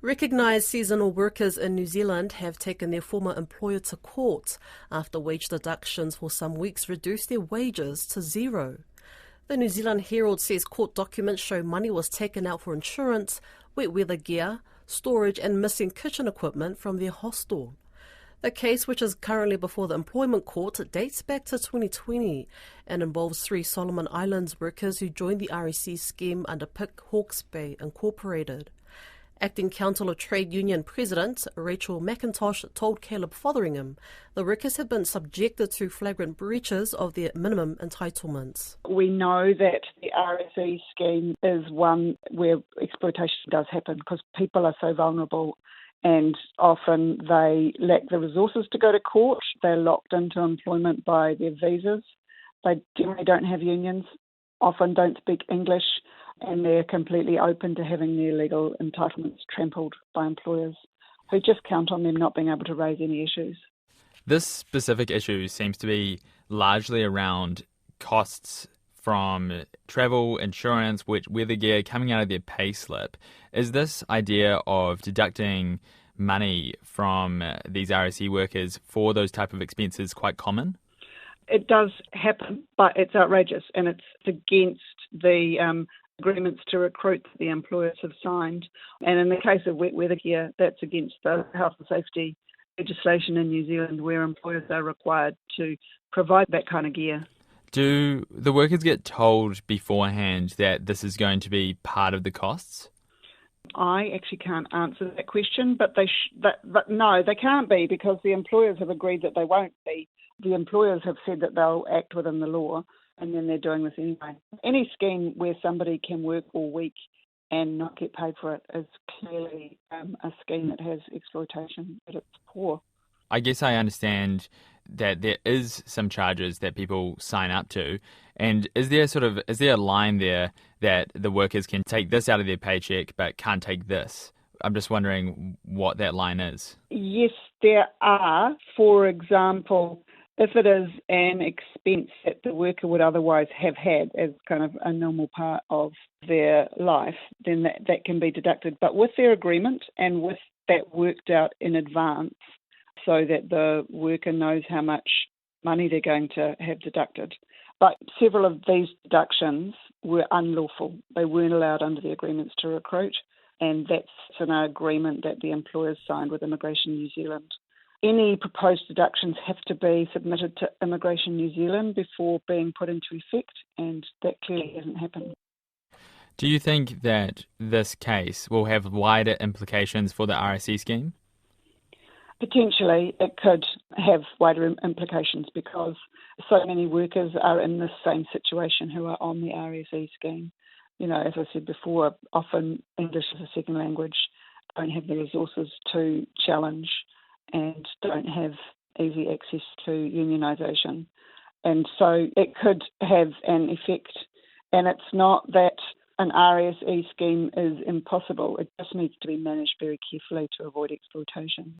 Recognised seasonal workers in New Zealand have taken their former employer to court after wage deductions for some weeks reduced their wages to zero. The New Zealand Herald says court documents show money was taken out for insurance, wet weather gear, storage and missing kitchen equipment from their hostel. The case, which is currently before the Employment Court, dates back to 2020 and involves 3 Solomon Islands workers who joined the RSE scheme under Pick Hawke's Bay Incorporated. Acting Council of Trade Union President Rachel McIntosh told Caleb Fotheringham the workers have been subjected to flagrant breaches of their minimum entitlements. We know that the RSE scheme is one where exploitation does happen because people are so vulnerable and often they lack the resources to go to court. They're locked into employment by their visas. They generally don't have unions, often don't speak English, and they're completely open to having their legal entitlements trampled by employers who just count on them not being able to raise any issues. This specific issue seems to be largely around costs from travel, insurance, weather gear coming out of their pay slip. Is this idea of deducting money from these RSE workers for those type of expenses quite common? It does happen, but it's outrageous and it's against the agreements to recruit that the employers have signed. And in the case of wet weather gear, that's against the health and safety legislation in New Zealand where employers are required to provide that kind of gear. Do the workers get told beforehand that this is going to be part of the costs? I actually can't answer that question, but no, they can't be because the employers have agreed that they won't be. The employers have said that they'll act within the law, and then they're doing this anyway. Any scheme where somebody can work all week and not get paid for it is clearly a scheme that has exploitation at its core. I guess I understand that there is some charges that people sign up to, and is there a line there that the workers can take this out of their paycheck but can't take this? I'm just wondering what that line is. Yes, there are. For example, if it is an expense that the worker would otherwise have had as kind of a normal part of their life, then that can be deducted. But with their agreement and with that worked out in advance so that the worker knows how much money they're going to have deducted. But several of these deductions were unlawful. They weren't allowed under the agreements to recruit, and that's an agreement that the employers signed with Immigration New Zealand. Any proposed deductions have to be submitted to Immigration New Zealand before being put into effect, and that clearly hasn't happened. Do you think that this case will have wider implications for the RSE scheme? Potentially, it could have wider implications because so many workers are in this same situation who are on the RSE scheme. You know, as I said before, often English as a second language, don't have the resources to challenge and don't have easy access to unionisation. And so it could have an effect. And it's not that an RSE scheme is impossible. It just needs to be managed very carefully to avoid exploitation.